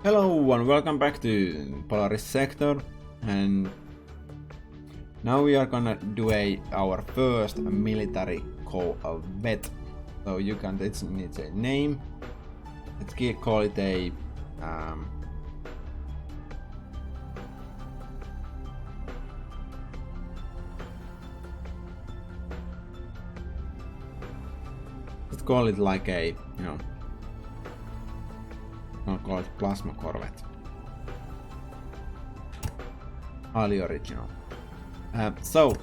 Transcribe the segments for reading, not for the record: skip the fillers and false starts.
Hello and welcome back to Polaris Sector, and now we are gonna do our first military co-vet. So you can, it needs a name. Let's call it a let's call it like a, I'll call it Plasma Corvette. Highly original. So,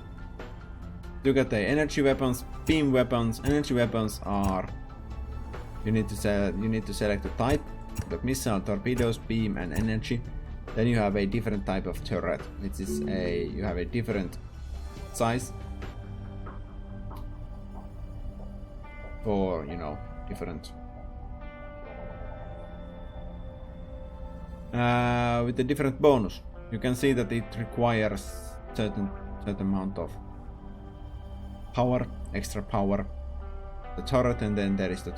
to get the energy weapons, beam weapons. Energy weapons are you need to select the type, the missile, torpedoes, beam, and energy. Then you have a different type of turret, which is you have a different size for different. With the different bonus, you can see that it requires certain amount of power, extra power, the turret, and then there is the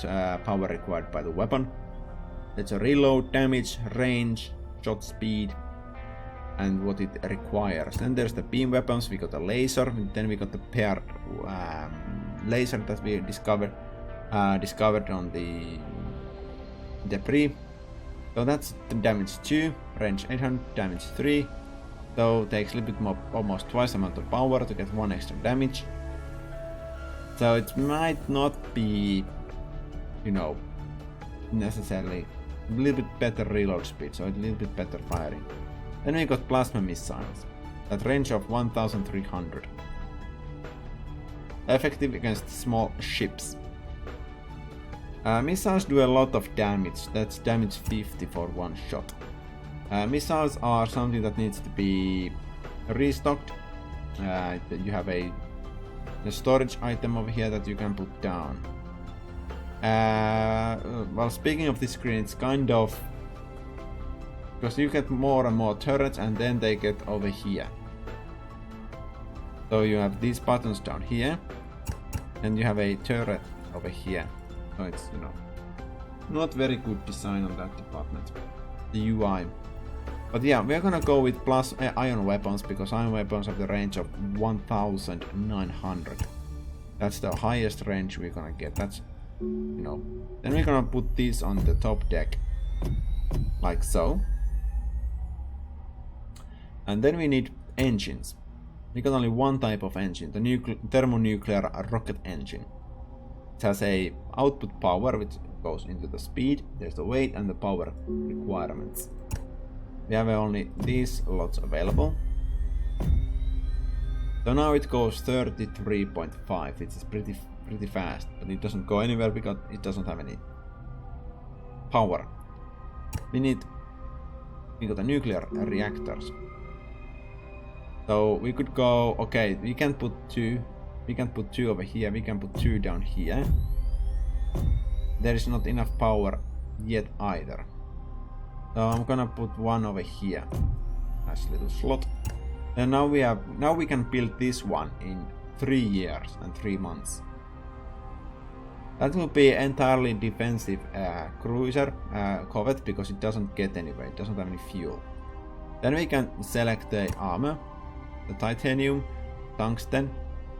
power required by the weapon. It's a reload, damage, range, shot speed, and what it requires. Then there's the beam weapons. We got a laser, then we got the paired laser that we discovered on the debris. So that's the damage 2, range 800, damage 3. So takes a little bit more, almost twice the amount of power to get 1 extra damage. So it might not be, necessarily a little bit better reload speed, so a little bit better firing. Then we got plasma missiles, at range of 1300. Effective against small ships. Missiles do a lot of damage, that's damage 50 for one shot. Missiles are something that needs to be restocked. You have a storage item over here that you can put down. Well, speaking of this screen, it's kind of because you get more and more turrets and then they get over here. So you have these buttons down here and you have a turret over here. So it's, not very good design on that department, the UI. But yeah, we're gonna go with plus ion weapons because ion weapons have the range of 1900. That's the highest range we're gonna get. That's, Then we're gonna put these on the top deck, like so. And then we need engines. We got only one type of engine, the thermonuclear rocket engine. It has a output power which goes into the speed, there's the weight and the power requirements. We have only these lots available. So now it goes 33.5, which is pretty fast, but it doesn't go anywhere because it doesn't have any power. We got the nuclear reactors. So we could go, okay, we can put two over here, we can put 2 down here. There is not enough power yet either. So I'm gonna put 1 over here. Nice little slot. And now we can build this one in 3 years and 3 months. That will be entirely defensive cruiser corvette because it doesn't get anywhere, it doesn't have any fuel. Then we can select the armor, the titanium, tungsten,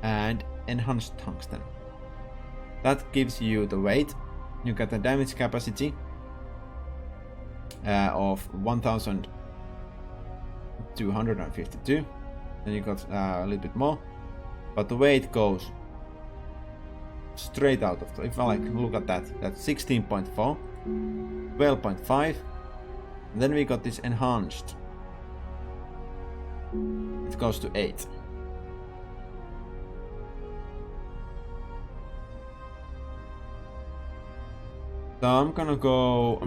and enhanced tungsten. That gives you the weight. You get the damage capacity of 1252. Then you got a little bit more, but the weight goes straight out of the, if I look at that, that's 16.4, 12.5. Then we got this enhanced. It goes to 8. So I'm gonna go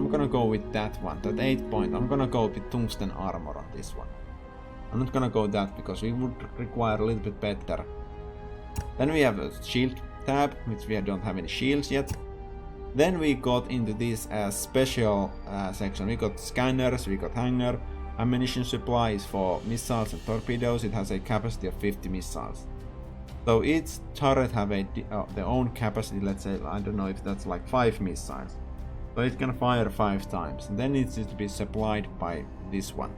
with that one, that 8 point. I'm gonna go with tungsten armor on this one. I'm not gonna go that because we would require a little bit better. Then we have a shield tab, which we don't have any shields yet. Then we got into this special section. We got scanners, we got hangar, ammunition supplies for missiles and torpedoes. It has a capacity of 50 missiles. So each turret have their own capacity. Let's say, I don't know if that's like 5 missiles. So it can fire 5 times, and then it needs to be supplied by this one.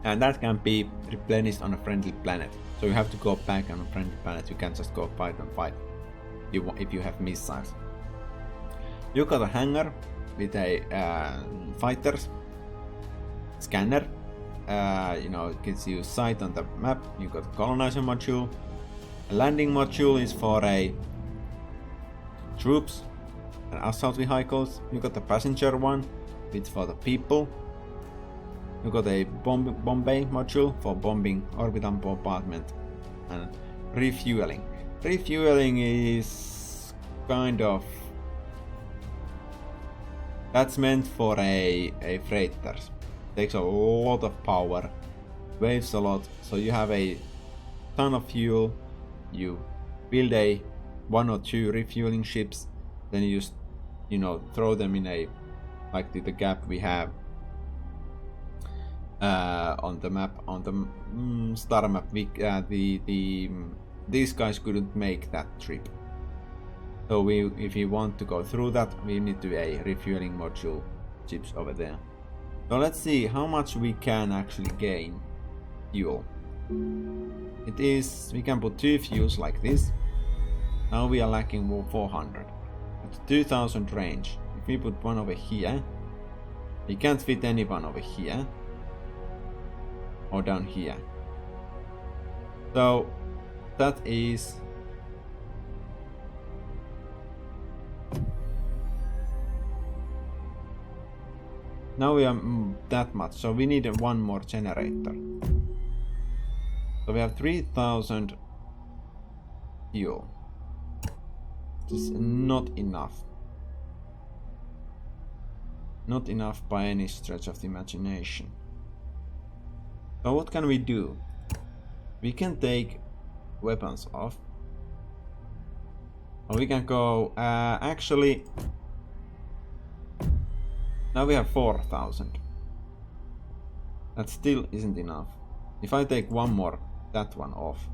And that can be replenished on a friendly planet. So you have to go back on a friendly planet, you can't just go fight if you have missiles. You got a hangar with a fighters, scanner, it gives you sight on the map. You got a colonizer module. A landing module is for a troops and assault vehicles. You got the passenger one, it's for the people. You got a bomb bay module for bombing orbital bombardment and refueling. Refueling is kind of that's meant for a freighters. Takes a lot of power, weighs a lot, so you have a ton of fuel. You build a 1 or 2 refueling ships, then you just throw them in a like the gap we have on the map, on the star map. These guys couldn't make that trip. So if we want to go through that, we need to a refueling module chips over there. So let's see how much we can actually gain fuel. It is, we can put 2 fuels like this. Now we are lacking 400. At 2000 range, if we put one over here, we can't fit anyone over here or down here. So that is now we are that much, so we need one more generator. So we have 3000 fuel. This is not enough. Not enough by any stretch of the imagination. So what can we do? We can take weapons off. Or we can go, actually, now we have 4000. That still isn't enough. If I take one more, that one off.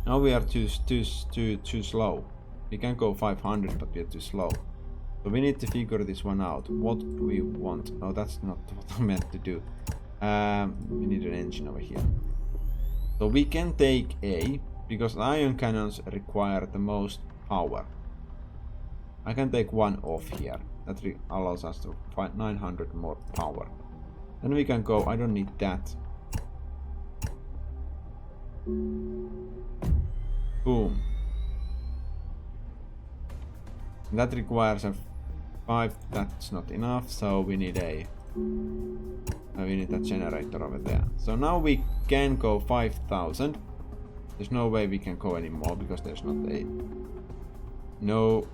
Now we are too slow. We can go 500, but we are too slow. So we need to figure this one out. What do we want? No, that's not what I meant to do. We need an engine over here. So we can take A, because ion cannons require the most power. I can take one off here. That allows us to find 900 more power. Then we can go, I don't need that. Boom. And that requires a 5, that's not enough, so we need a generator over there. So now we can go 5000. There's no way we can go anymore because there's no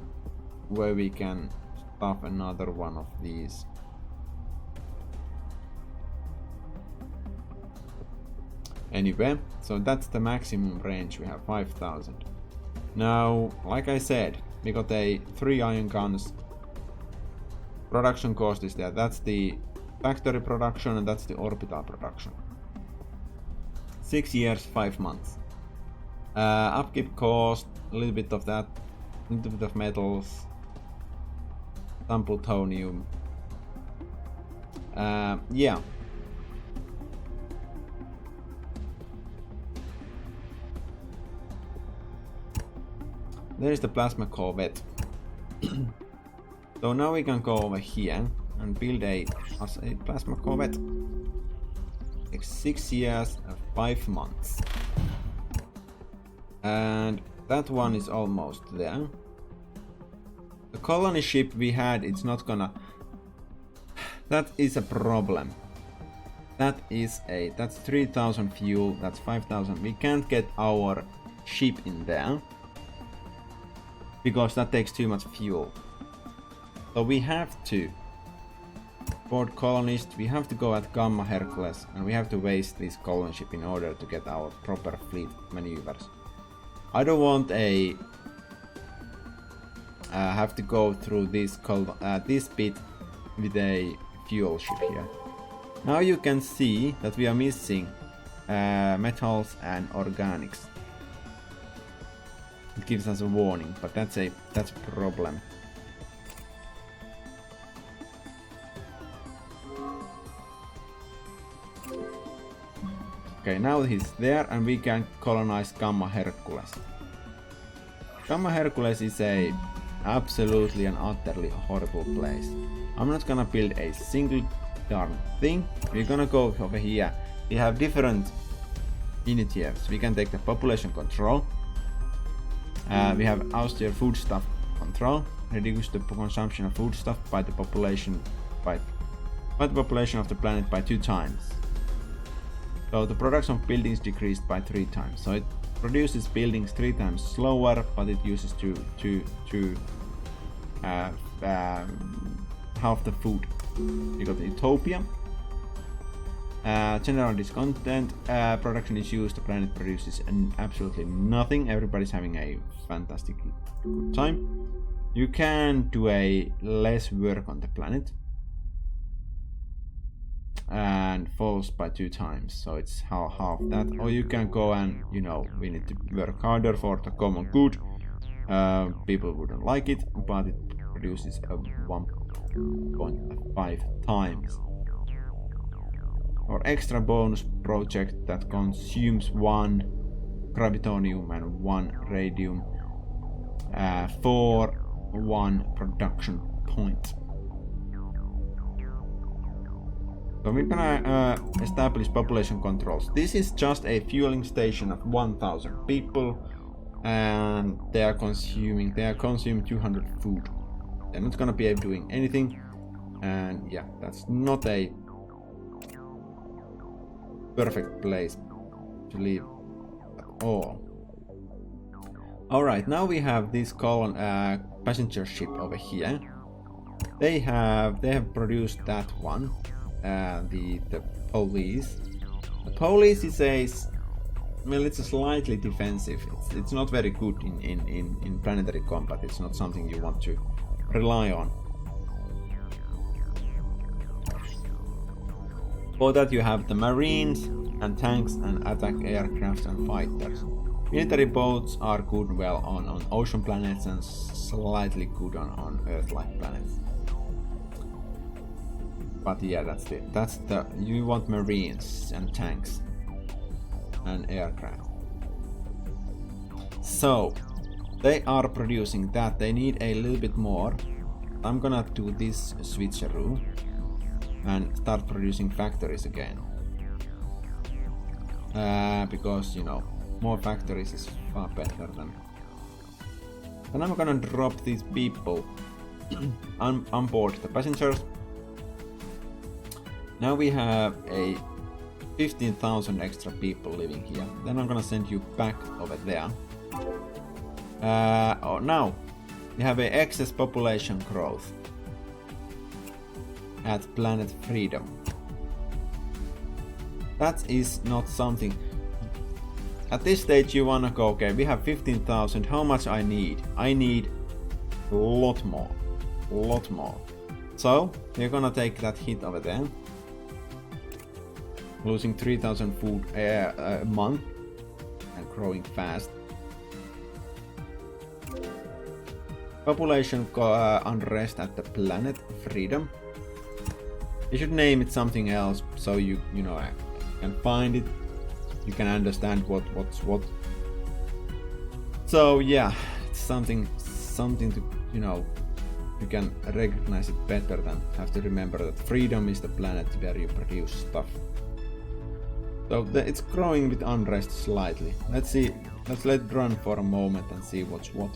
way we can stuff another one of these. Anyway, so that's the maximum range. We have 5000. Now, like I said, we got a 3 ion guns. Production cost is there. That's the factory production and that's the orbital production. 6 years, 5 months. Upkeep cost, a little bit of that, a little bit of metals, some plutonium. Yeah. There is the plasma corvette. So now we can go over here and build a plasma corvette. Takes 6 years and 5 months. And that one is almost there. The colony ship we had, it's not gonna... That is a problem. That's 3000 fuel, that's 5000. We can't get our ship in there because that takes too much fuel. So we have to board colonists, we have to go at Gamma Hercules, and we have to waste this colony ship in order to get our proper fleet maneuvers. I don't want have to go through this bit with a fuel ship here. Now you can see that we are missing metals and organics. It gives us a warning, but that's a problem. Okay, now he's there and we can colonize Gamma Hercules. Gamma Hercules is a absolutely and utterly horrible place. I'm not gonna build a single darn thing. We're gonna go over here. We have different initiatives. We can take the population control. We have austere foodstuff control. Reduce the consumption of foodstuff by the population of the planet by 2 times. So the production of buildings decreased by 3 times. So it produces buildings 3 times slower, but it uses half the food. You got Utopia. General discontent. Production is used. The planet produces absolutely nothing. Everybody's having a fantastic good time. You can do a less work on the planet. And falls by 2 times, so it's half that. Or you can go and, you know, we need to work harder for the common good. People wouldn't like it, but it produces a 1.5 times. Or extra bonus project that consumes 1 gravitonium and 1 radium for 1 production point. So we're gonna establish population controls. This is just a fueling station of 1,000 people, and they consume 200 food. They're not gonna be doing anything, and yeah, that's not a perfect place to live at all. Alright, now we have this passenger ship over here. They have produced that one. The police. The police is it's slightly defensive. It's not very good in planetary combat. It's not something you want to rely on. For that you have the marines and tanks and attack aircraft and fighters. Military boats are good on ocean planets and slightly good on Earth-like planets. But yeah, that's the you want marines and tanks and aircraft. So they are producing that. They need a little bit more. I'm gonna do this switcheroo and start producing factories again. Because, you know, more factories is far better than. And I'm gonna drop these people on board the passengers. Now we have a 15,000 extra people living here. Then I'm gonna send you back over there. Now we have a excess population growth at Planet Freedom. That is not something. At this stage you wanna go, okay, we have 15,000, how much I need? I need a lot more. So we're gonna take that hit over there. Losing 3,000 food a month and growing fast. Population unrest at the Planet Freedom. You should name it something else so you can find it. You can understand what's what. So yeah, it's something to, you know, you can recognize it better than have to remember that freedom is the planet where you produce stuff. So it's growing with unrest slightly. Let's let it run for a moment and see what's what.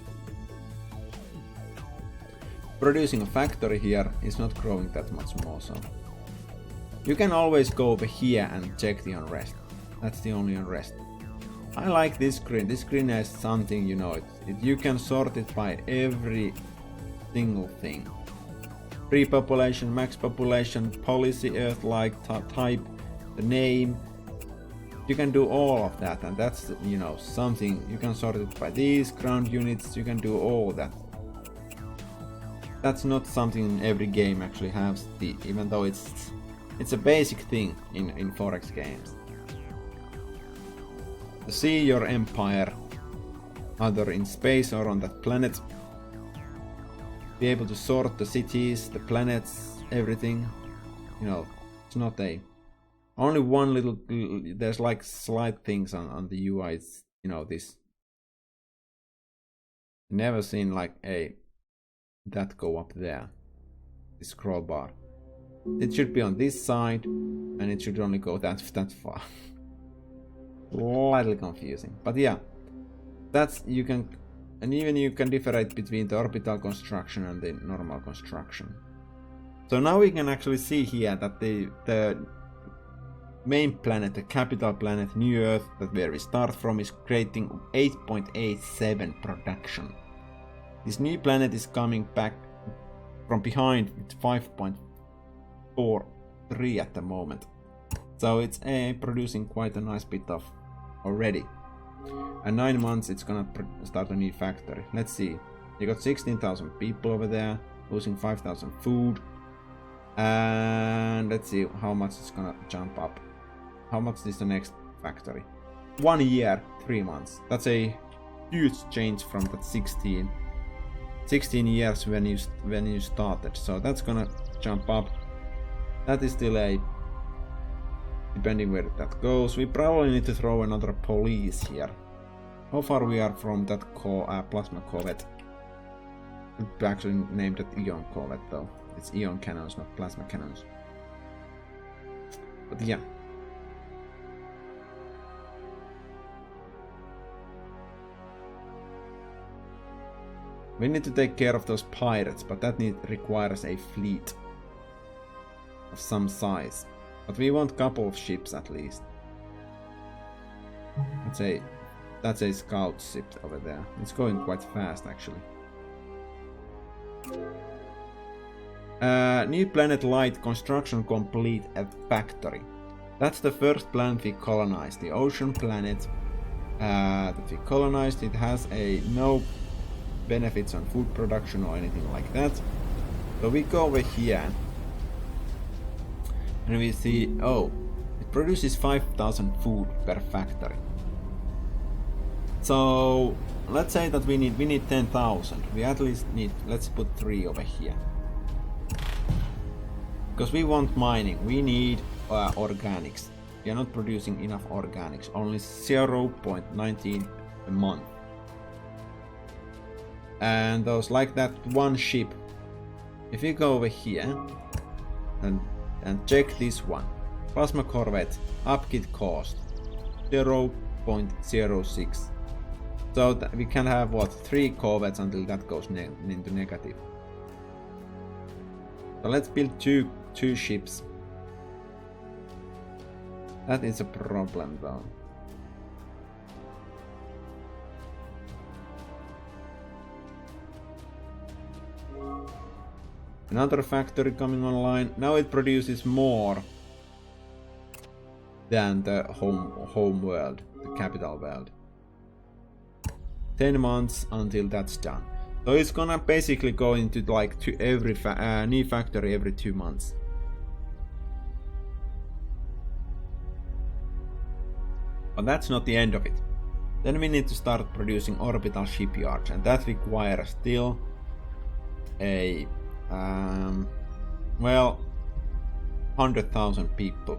Producing a factory here is not growing that much more, so you can always go over here and check the unrest. That's the only unrest. I like this screen. This screen has something, you know, you can sort it by every single thing. Pre-population, max population, policy, Earth-like type, the name. You can do all of that, and that's, you know, something you can sort it by these ground units. You can do all that. That's not something every game actually has, even though it's a basic thing in Forex games. See your empire either in space or on that planet. Be able to sort the cities, the planets, everything. You know, it's not a only one little. There's like slight things on the UI. It's, you know, this. Never seen like a that go up there. The scroll bar. It should be on this side, and it should only go that far. Slightly confusing, but yeah, that's you can, and even you can differentiate between the orbital construction and the normal construction. So now we can actually see here that the main planet, the capital planet, New Earth, that where we start from, is creating 8.87 production. This new planet is coming back from behind with 5.43 at the moment. So it's producing quite a nice bit of already. And 9 months it's gonna start a new factory. Let's see. You got 16,000 people over there, losing 5,000 food. And let's see how much it's gonna jump up. How much is the next factory? 1 year, 3 months. That's a huge change from that 16 years when you started. So that's gonna jump up. That is still a, depending where that goes. We probably need to throw another police here. How far we are from that plasma corvette? We actually named it ion corvette though. It's ion cannons, not plasma cannons. But yeah. We need to take care of those pirates, but that requires a fleet of some size. But we want a couple of ships at least. That's a scout ship over there. It's going quite fast actually. New planet Light, construction complete, a factory. That's the first planet we colonized, the ocean planet that we colonized. It has no benefits on food production or anything like that. So we go over here and we see, oh, it produces 5,000 food per factory. So let's say that we need 10,000. We at least need, let's put 3 over here. Because we want mining, we need organics. We are not producing enough organics, only 0.19 a month. And those, like that one ship, if you go over here and check this one, plasma corvette, upkeep cost 0.06. So that we can have what, 3 corvettes until that goes into negative. So let's build two ships. That is a problem though. Another factory coming online. Now it produces more than the home world, the capital world. 10 months until that's done. So it's gonna basically go into like to every new factory every 2 months. But that's not the end of it. Then we need to start producing orbital shipyards, and that requires still a 100,000 people.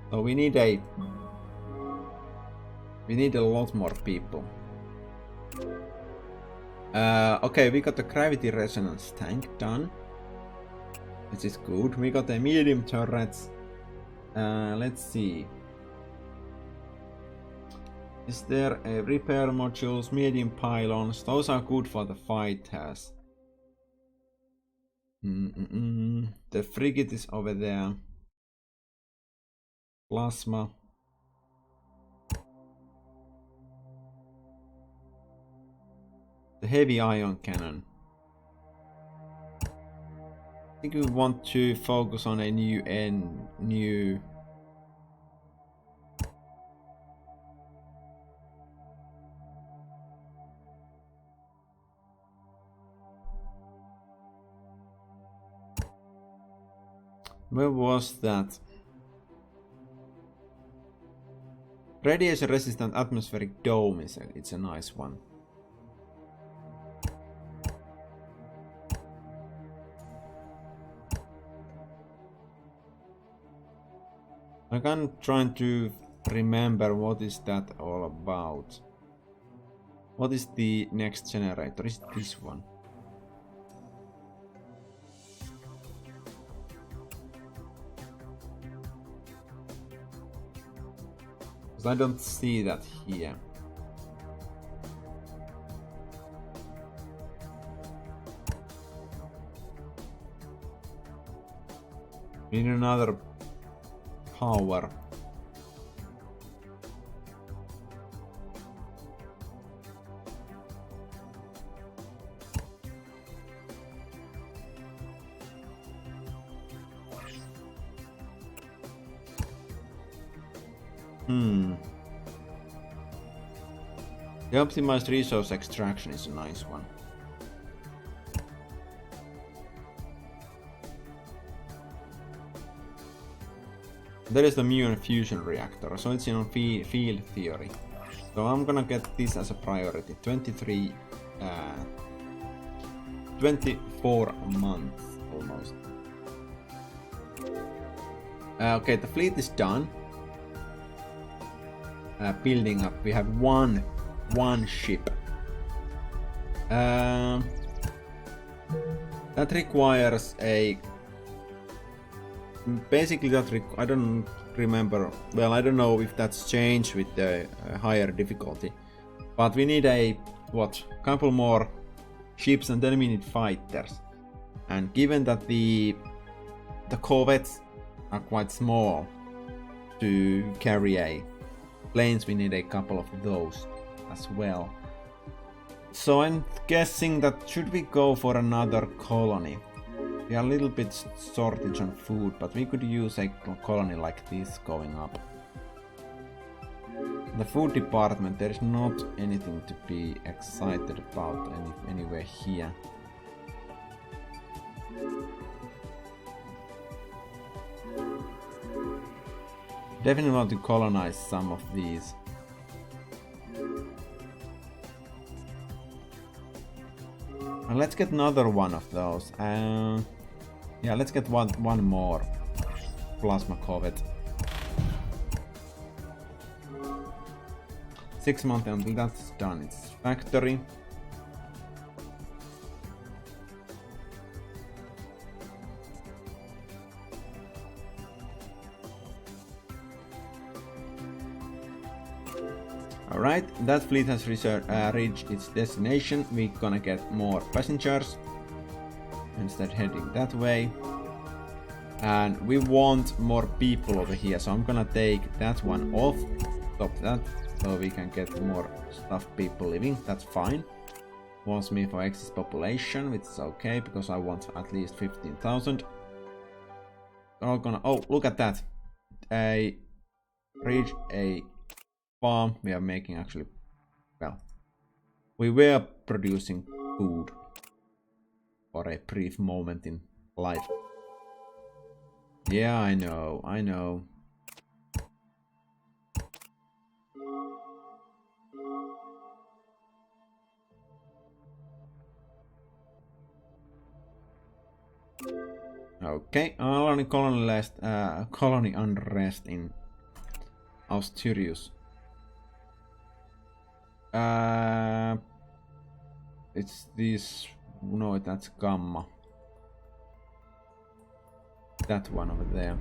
So we need a lot more people. Okay, we got the gravity resonance tank done, which is good. We got the medium turrets. Let's see. Is there a repair modules, medium pylons? Those are good for the fighters. The frigate is over there. Plasma. The heavy ion cannon. I think we want to focus on a new. Where was that? Radiation resistant atmospheric dome it's a nice one. I'm trying to remember what is that all about. What is the next generator? Is it this one? Because I don't see that here. We need another power. The optimized resource extraction is a nice one. There is the muon fusion reactor, so it's in field theory. So I'm gonna get this as a priority. 24 months almost. Okay, the fleet is done. Building up. We have one ship. That requires a. Basically, I don't remember. Well, I don't know if that's changed with the higher difficulty. But we need a couple more ships, and then we need fighters. And given that the corvettes are quite small to carry planes, we need a couple of those as well. So I'm guessing that should we go for another colony? We are a little bit shortage on food, but we could use a colony like this going up. The food department, there is not anything to be excited about anywhere here. Definitely want to colonize some of these. And let's get another one of those. Yeah, let's get one more plasma corvette. 6 months until that's done. It's factory. Alright, that fleet has reached its destination. We're gonna get more passengers instead heading that way. And we want more people over here, so I'm gonna take that one off. Stop that, so we can get more stuff people living. That's fine. Wants me for excess population, which is okay because I want at least 15,000. Oh, look at that. Reach a farm. We are making actually, well, we were producing food for a brief moment in life. Yeah, I know. Okay, colony unrest in Asturias. It's this. No, that's Gamma. That one over there.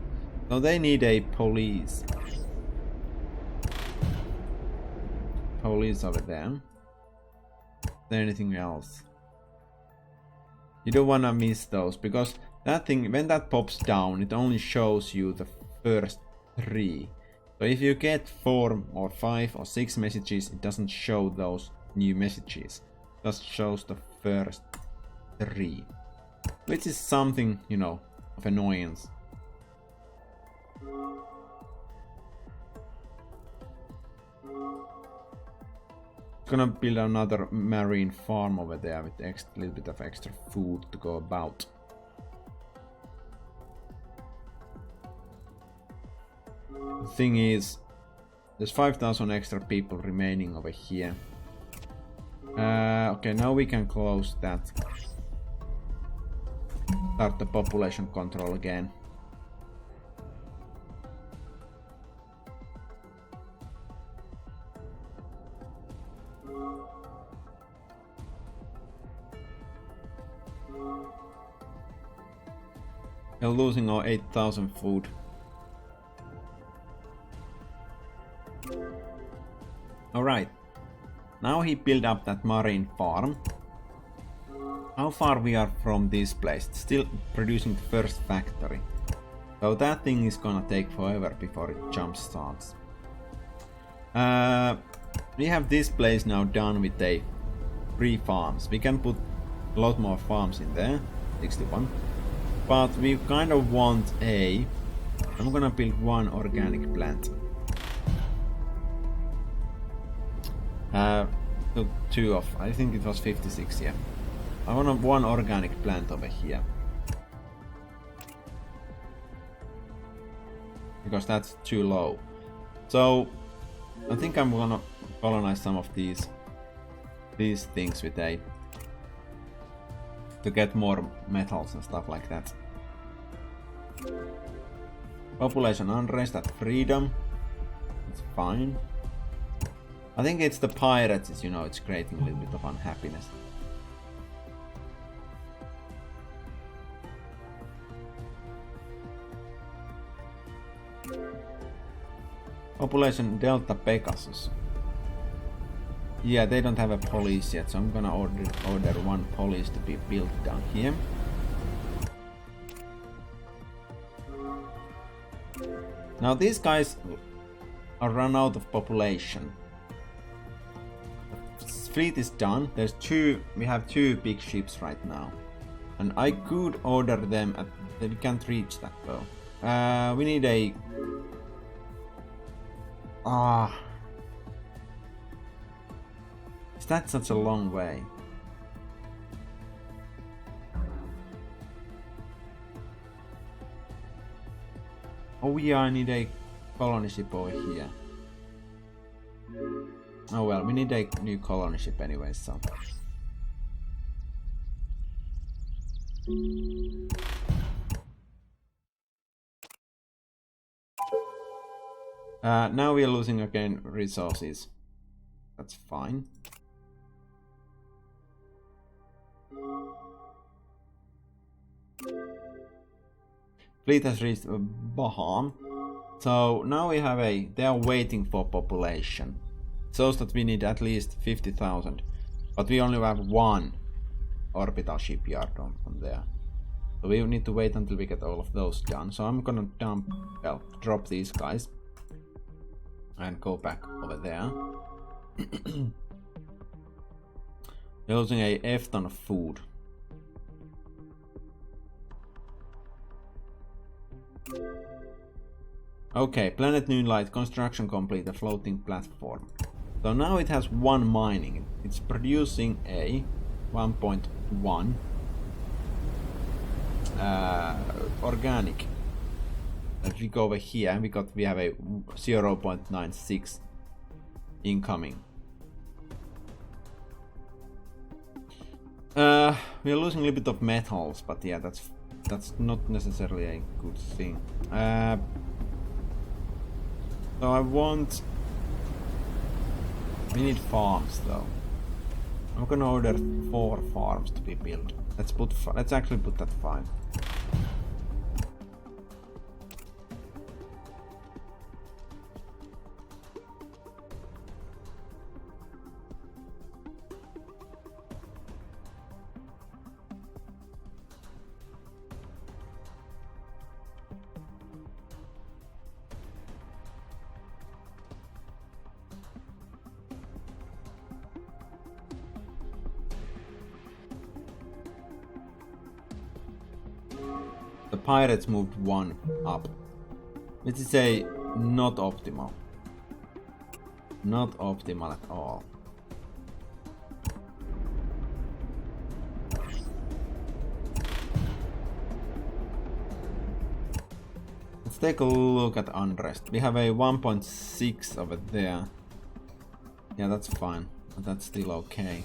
So they need a police. Police over there. Is there anything else? You don't wanna miss those because that thing, when that pops down, it only shows you the first 3. So if you get 4 or 5 or 6 messages, it doesn't show those new messages. It just shows the first 3. Which is something, you know, of annoyance. Gonna build another marine farm over there with a little bit of extra food to go about. The thing is, There's 5,000 extra people remaining over here. Okay, now we can close that. Start the population control again. We're losing our 8,000 food. Alright. Now he built up that marine farm. How far we are from this place? It's still producing the first factory. So that thing is gonna take forever before it jump starts. We have this place now done with 3 farms. We can put a lot more farms in there. 61. But we kind of want I'm gonna build 1 organic plant. Took 2 of, I think it was 56, yeah. I want 1 organic plant over here. Because that's too low. So, I think I'm gonna colonize some of these things with to get more metals and stuff like that. Population unrest at freedom. It's fine. I think it's the pirates, it's creating a little bit of unhappiness. Population Delta Pegasus. Yeah, they don't have a police yet, so I'm gonna order 1 police to be built down here. Now these guys are run out of population. The fleet is done. We have 2 big ships right now. And I could order them we can't reach that though. We need a... Is that such a long way? Oh yeah, I need a colony ship over here. Oh well, we need a new colony ship anyway, so... Now we are losing again resources. That's fine. Fleet has reached Baham. So now we have they are waiting for population. It shows that we need at least 50,000. But we only have 1 orbital shipyard on there. So we need to wait until we get all of those done. So I'm gonna drop these guys. And go back over there. We're losing a F-ton of food. Okay, Planet Moonlight construction complete, a floating platform. So now it has 1 mining. It's producing a 1.1 organic. If we go over here, we have a 0.96 incoming. We are losing a little bit of metals, but yeah, that's not necessarily a good thing. So we need farms though. I'm gonna order 4 farms to be built. Let's actually put that 5. The pirates moved 1 up, which is not optimal. Not optimal at all. Let's take a look at unrest. We have a 1.6 over there. Yeah, that's fine. But that's still okay.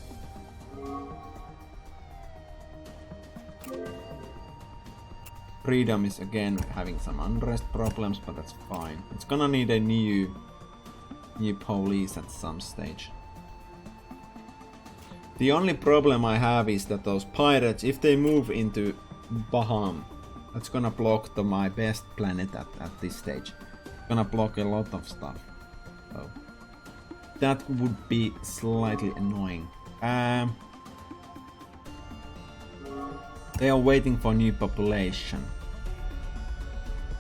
Freedom is again having some unrest problems, but that's fine. It's gonna need a new police at some stage. The only problem I have is that those pirates, if they move into Baham, that's gonna block my best planet at this stage. It's gonna block a lot of stuff. So that would be slightly annoying. They are waiting for new population.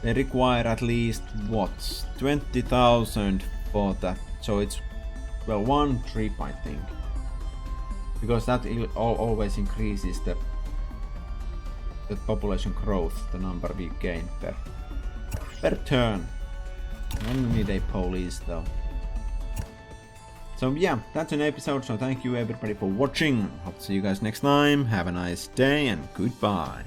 They require at least what? 20,000 for that. So it's, well, one trip I think. Because that always increases the population growth, the number we gain per turn. I only need a police though. So yeah, that's an episode, so thank you everybody for watching. Hope to see you guys next time. Have a nice day and goodbye.